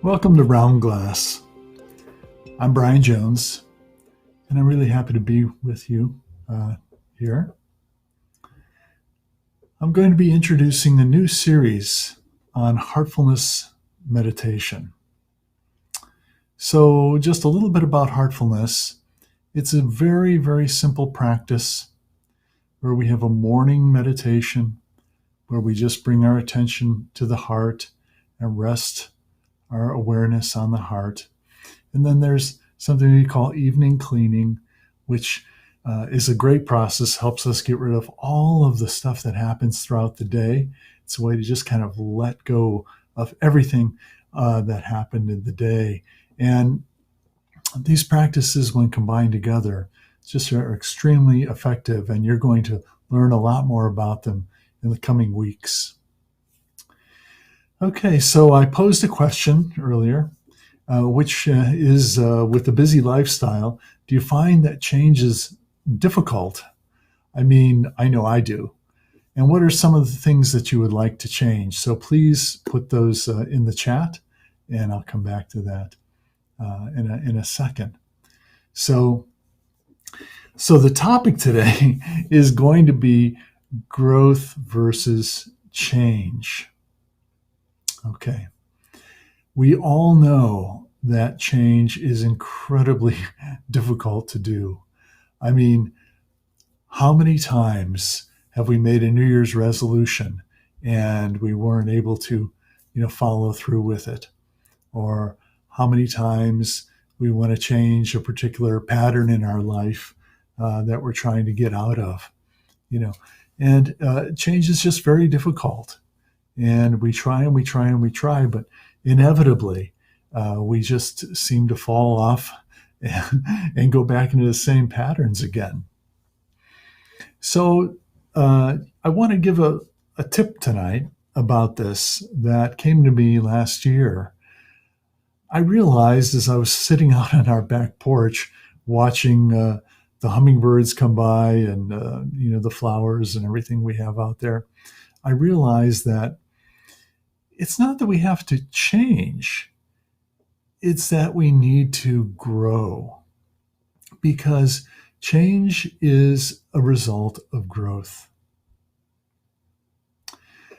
Welcome to Brown Glass. I'm Brian Jones, and I'm really happy to be with you here. I'm going to be introducing a new series on Heartfulness Meditation. So, just a little bit about heartfulness. It's a very, very simple practice where we have a morning meditation where we just bring our attention to the heart and rest our awareness on the heart. And then there's something we call evening cleaning, which is a great process, helps us get rid of all of the stuff that happens throughout the day. It's a way to just kind of let go of everything that happened in the day. And these practices, when combined together, just are extremely effective, and you're going to learn a lot more about them in the coming weeks. Okay, so I posed a question earlier, which is with the busy lifestyle, do you find that change is difficult? I mean, I know I do. And what are some of the things that you would like to change? So please put those in the chat, and I'll come back to that in a second. So the topic today is going to be growth versus change. Okay. We all know that change is incredibly difficult to do. I mean, how many times have we made a New Year's resolution and we weren't able to, follow through with it? Or how many times we want to change a particular pattern in our life that we're trying to get out of, and change is just very difficult. And we try and we try and we try, but inevitably, we just seem to fall off and go back into the same patterns again. So I want to give a tip tonight about this that came to me last year. I realized as I was sitting out on our back porch watching the hummingbirds come by and the flowers and everything we have out there, I realized that it's not that we have to change, it's that we need to grow, because change is a result of growth.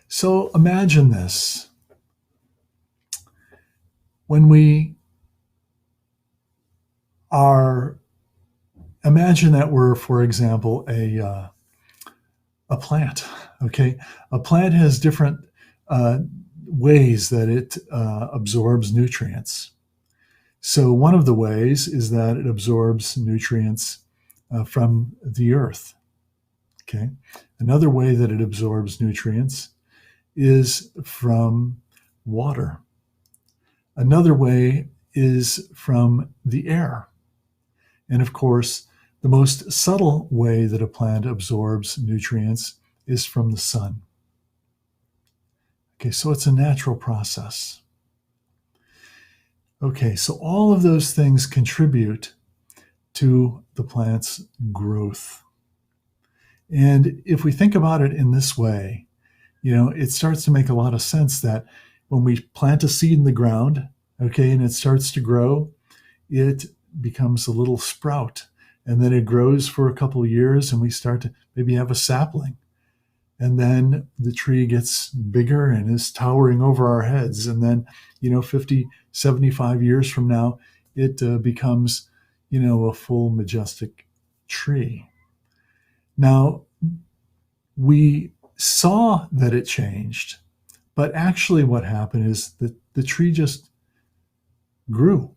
So imagine this. Imagine that we're, for example, a plant, okay? A plant has different ways that it absorbs nutrients. So one of the ways is that it absorbs nutrients from the earth. Okay. Another way that it absorbs nutrients is from water. Another way is from the air. And of course, the most subtle way that a plant absorbs nutrients is from the sun. Okay, so it's a natural process. Okay, so all of those things contribute to the plant's growth. And if we think about it in this way, it starts to make a lot of sense that when we plant a seed in the ground, okay, and it starts to grow, it becomes a little sprout. And then it grows for a couple of years, and we start to maybe have a sapling. And then the tree gets bigger and is towering over our heads. And then, 50, 75 years from now, it becomes, a full majestic tree. Now, we saw that it changed, but actually what happened is that the tree just grew.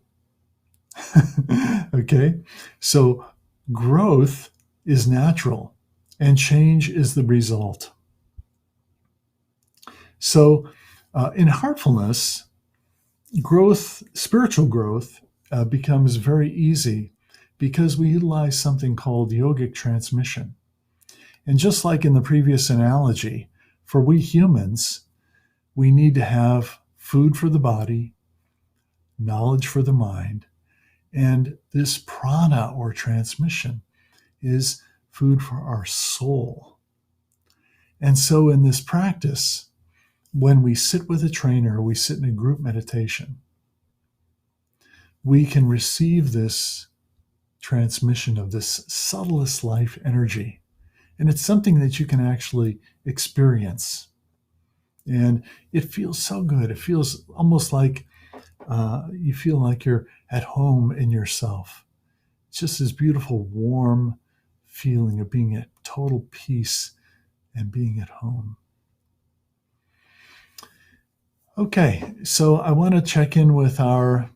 Okay? So growth is natural, and change is the result. So in heartfulness, spiritual growth, becomes very easy because we utilize something called yogic transmission. And just like in the previous analogy, for we humans, we need to have food for the body, knowledge for the mind, and this prana or transmission is food for our soul. And so in this practice, when we sit with a trainer, we sit in a group meditation, we can receive this transmission of this subtlest life energy. And it's something that you can actually experience. And it feels so good. It feels almost like you feel like you're at home in yourself. It's just this beautiful, warm feeling of being at total peace and being at home. Okay, so I want to check in with our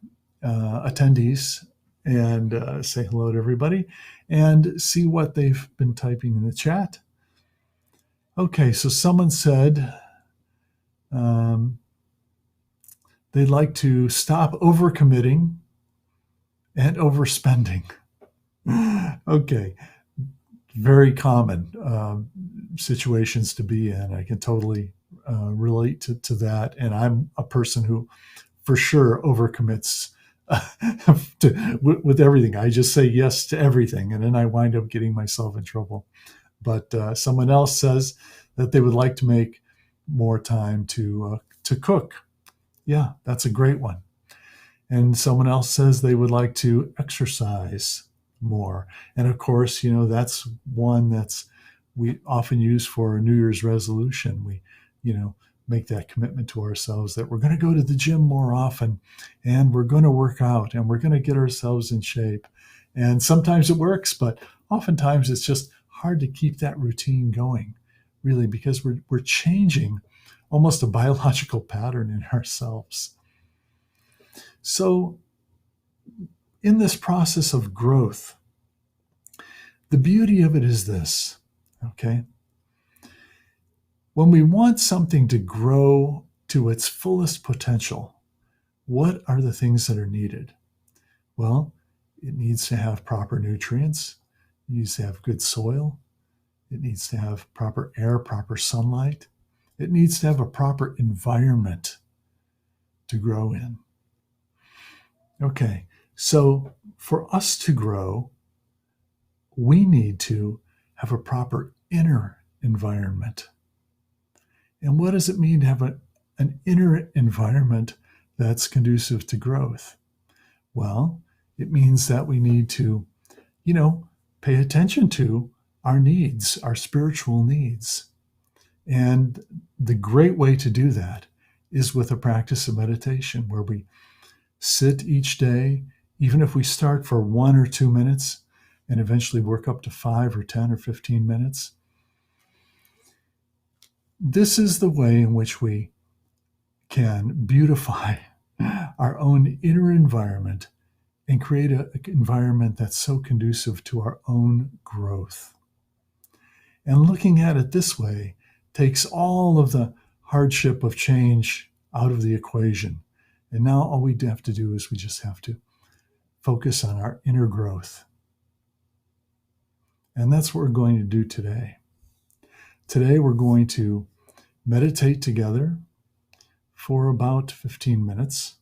attendees and say hello to everybody and see what they've been typing in the chat. Okay, so someone said they'd like to stop overcommitting and overspending. Okay, very common situations to be in. I can totally relate to that. And I'm a person who for sure overcommits with everything. I just say yes to everything, and then I wind up getting myself in trouble. But someone else says that they would like to make more time to cook. Yeah, that's a great one. And someone else says they would like to exercise more. And of course, that's one that's we often use for a New Year's resolution. We, make that commitment to ourselves that we're going to go to the gym more often and we're going to work out and we're going to get ourselves in shape. And sometimes it works, but oftentimes it's just hard to keep that routine going, really, because we're changing almost a biological pattern in ourselves. So in this process of growth, the beauty of it is this, okay? When we want something to grow to its fullest potential, what are the things that are needed? Well, it needs to have proper nutrients. It needs to have good soil. It needs to have proper air, proper sunlight. It needs to have a proper environment to grow in. Okay, so for us to grow, we need to have a proper inner environment. And what does it mean to have an inner environment that's conducive to growth? Well, it means that we need to, pay attention to our needs, our spiritual needs. And the great way to do that is with a practice of meditation where we sit each day, even if we start for 1 or 2 minutes and eventually work up to 5 or 10 or 15 minutes. This is the way in which we can beautify our own inner environment and create an environment that's so conducive to our own growth. And looking at it this way takes all of the hardship of change out of the equation. And now all we have to do is we just have to focus on our inner growth. And that's what we're going to do today. Today we're going to meditate together for about 15 minutes.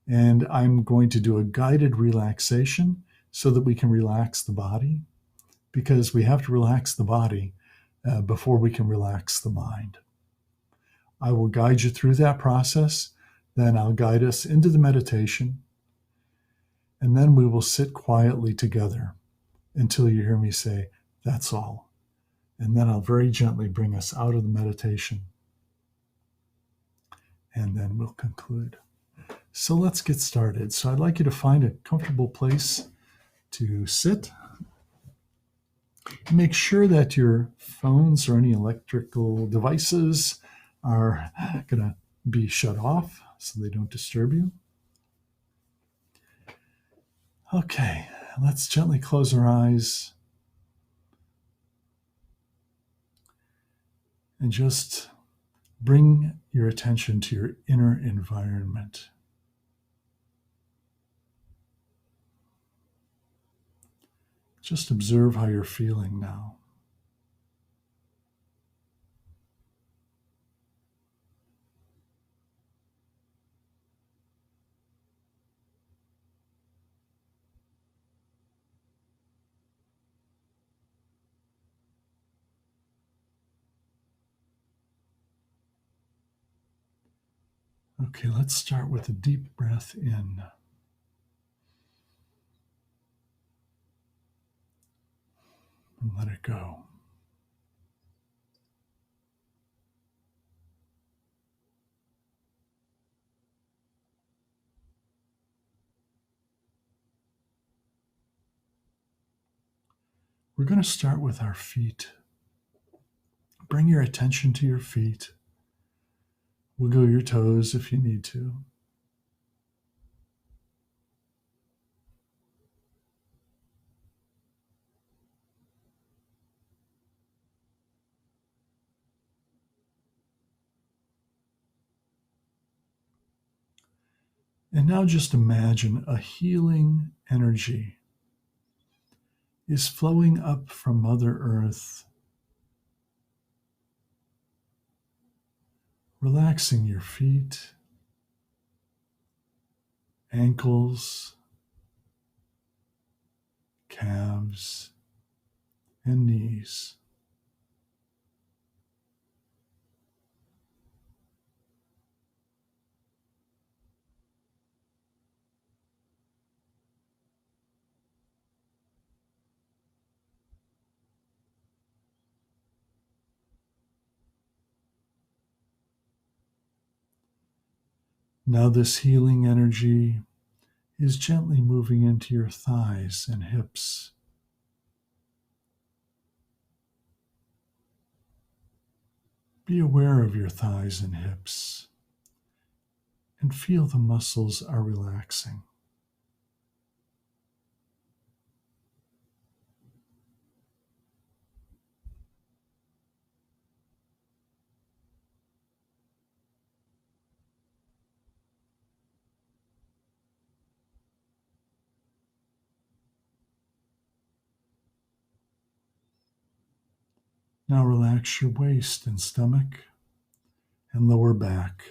And I'm going to do a guided relaxation so that we can relax the body, because we have to relax the body before we can relax the mind. I will guide you through that process. Then I'll guide us into the meditation. And then we will sit quietly together until you hear me say, "That's all." And then I'll very gently bring us out of the meditation. And then we'll conclude. So let's get started. So I'd like you to find a comfortable place to sit. Make sure that your phones or any electrical devices are going to be shut off so they don't disturb you. Okay, let's gently close our eyes and just bring your attention to your inner environment. Just observe how you're feeling now. Okay, let's start with a deep breath in. and let it go. We're going to start with our feet. Bring your attention to your feet. Wiggle your toes if you need to. And now just imagine a healing energy is flowing up from Mother Earth, relaxing your feet, ankles, calves, and knees. Now this healing energy is gently moving into your thighs and hips. Be aware of your thighs and hips and feel the muscles are relaxing. Now relax your waist and stomach and lower back.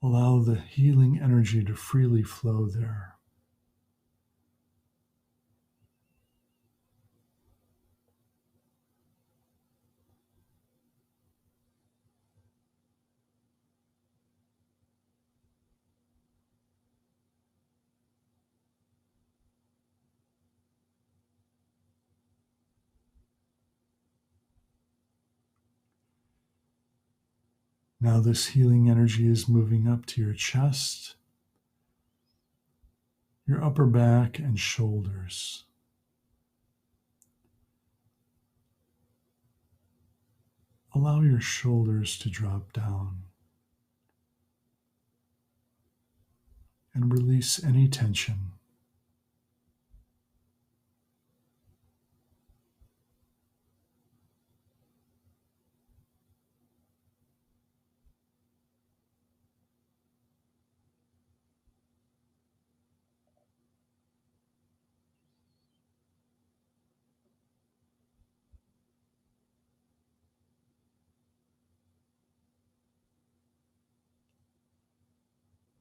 Allow the healing energy to freely flow there. Now this healing energy is moving up to your chest, your upper back and shoulders. Allow your shoulders to drop down and release any tension.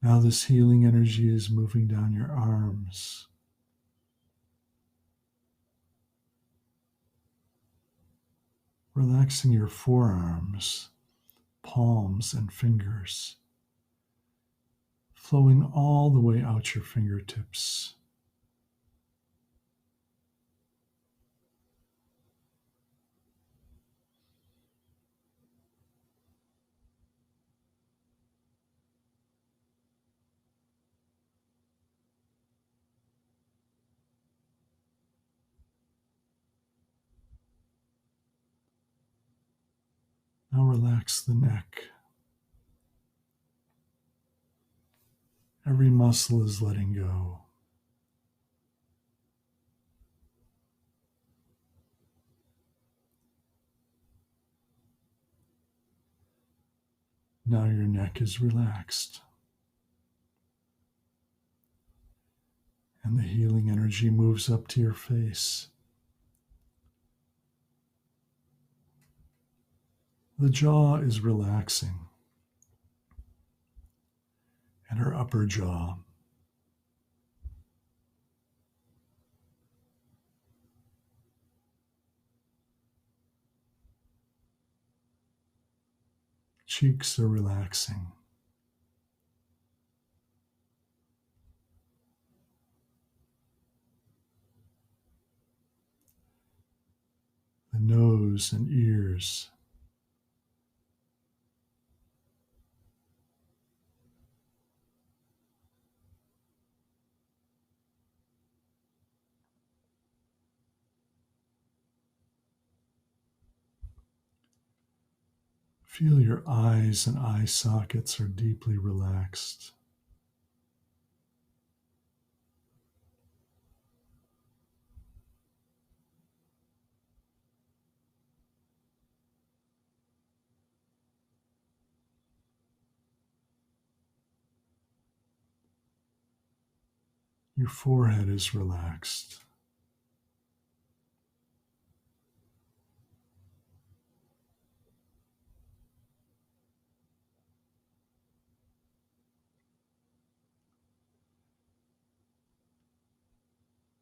Now this healing energy is moving down your arms, relaxing your forearms, palms, and fingers, flowing all the way out your fingertips. Now relax the neck. Every muscle is letting go. Now your neck is relaxed. And the healing energy moves up to your face. The jaw is relaxing, and her upper jaw. cheeks are relaxing. The nose and ears. Feel your eyes and eye sockets are deeply relaxed. Your forehead is relaxed.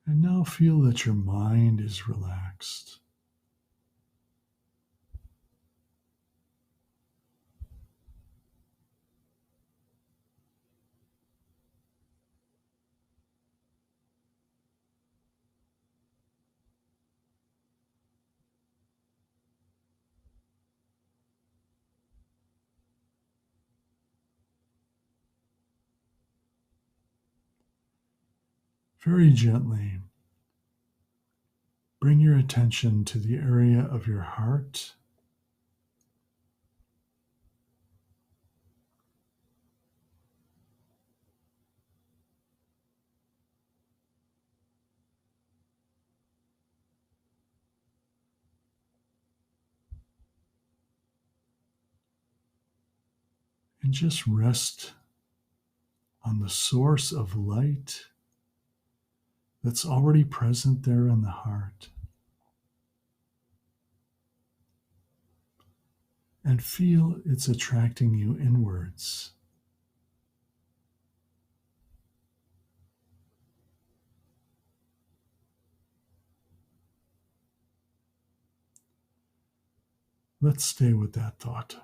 And now feel that your mind is relaxed. Very gently, bring your attention to the area of your heart. And just rest on the source of light that's already present there in the heart. And feel it's attracting you inwards. Let's stay with that thought.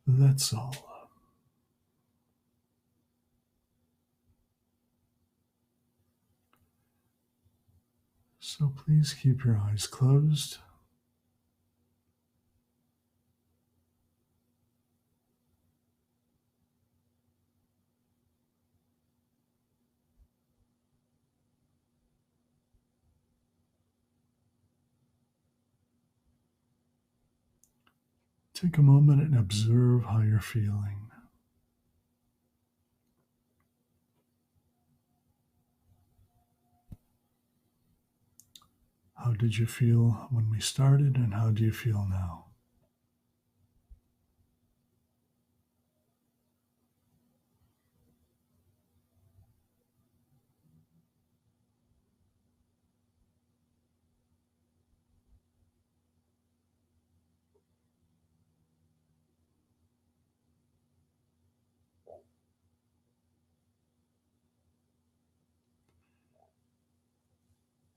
That's all. So please keep your eyes closed. Take a moment and observe how you're feeling. How did you feel when we started, and how do you feel now?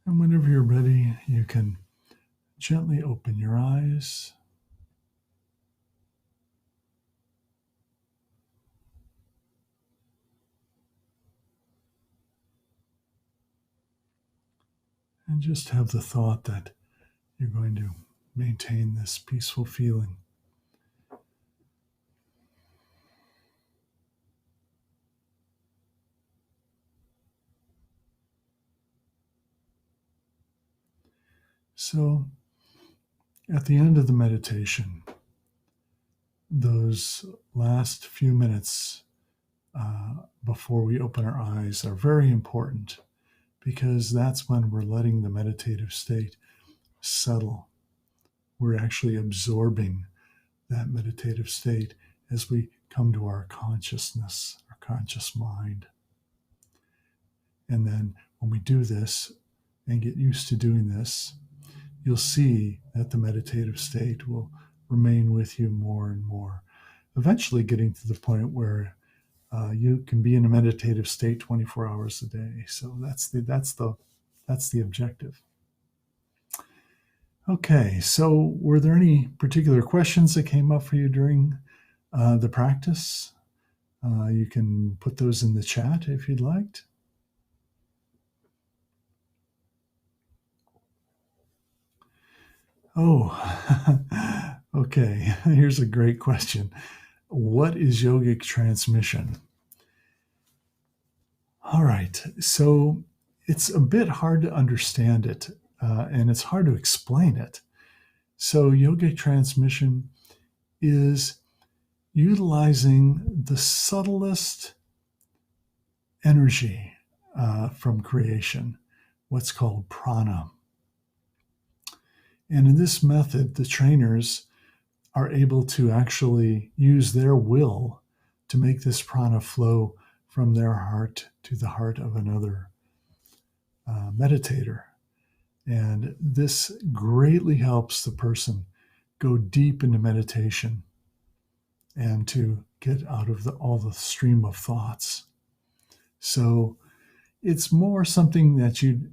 And whenever you're ready, you can gently open your eyes. And just have the thought that you're going to maintain this peaceful feeling. So, at the end of the meditation, those last few minutes before we open our eyes are very important, because that's when we're letting the meditative state settle. We're actually absorbing that meditative state as we come to our consciousness, our conscious mind. And then when we do this and get used to doing this, you'll see that the meditative state will remain with you more and more, eventually getting to the point where you can be in a meditative state 24 hours a day. So that's the objective. Okay, so were there any particular questions that came up for you during the practice? You can put those in the chat if you'd like. Oh, okay. Here's a great question. What is yogic transmission? All right. So it's a bit hard to understand it, and it's hard to explain it. So yogic transmission is utilizing the subtlest energy from creation, what's called prana. And in this method, the trainers are able to actually use their will to make this prana flow from their heart to the heart of another meditator. And this greatly helps the person go deep into meditation and to get out of all the stream of thoughts. So it's more something that you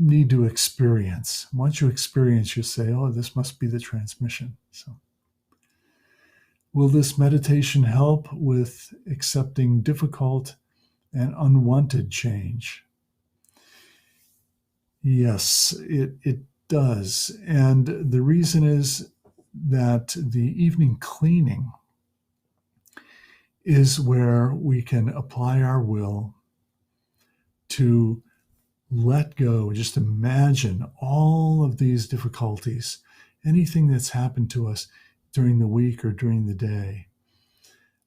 need to experience. Once you experience, you say, oh, this must be the transmission. So will this meditation help with accepting difficult and unwanted change? Yes, it does. And the reason is that the evening cleaning is where we can apply our will to let go. Just imagine all of these difficulties, anything that's happened to us during the week or during the day,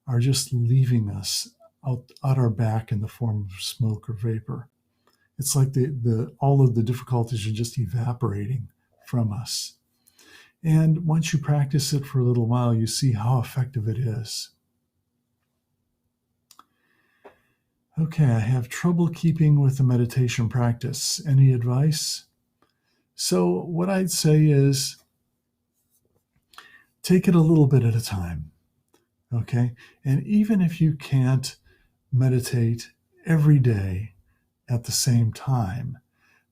are just leaving us out our back in the form of smoke or vapor. It's like all of the difficulties are just evaporating from us. And once you practice it for a little while, you see how effective it is. Okay, I have trouble keeping with the meditation practice. Any advice? So what I'd say is take it a little bit at a time, okay? And even if you can't meditate every day at the same time,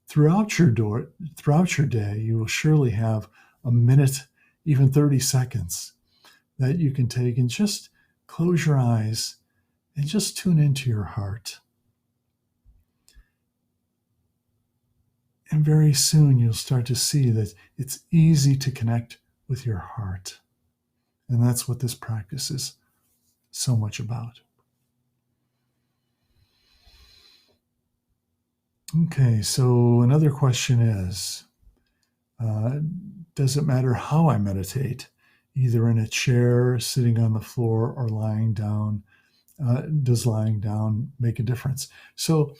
throughout your day, you will surely have a minute even 30 seconds that you can take and just close your eyes and just tune into your heart. And very soon you'll start to see that it's easy to connect with your heart. And that's what this practice is so much about. Okay, so another question is, does it matter how I meditate, either in a chair, sitting on the floor, or lying down? Does lying down make a difference? So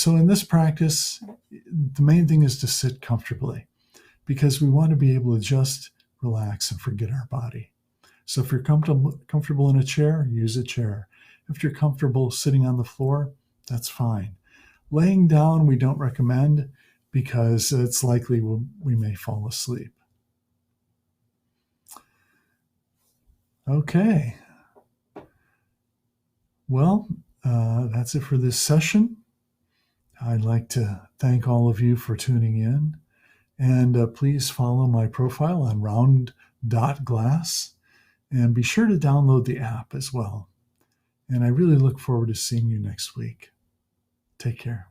in this practice, the main thing is to sit comfortably, because we want to be able to just relax and forget our body. So if you're comfortable in a chair, use a chair. If you're comfortable sitting on the floor, that's fine. Laying down, we don't recommend, because it's likely we may fall asleep. Okay. Well, that's it for this session. I'd like to thank all of you for tuning in. And please follow my profile on round.glass. And be sure to download the app as well. And I really look forward to seeing you next week. Take care.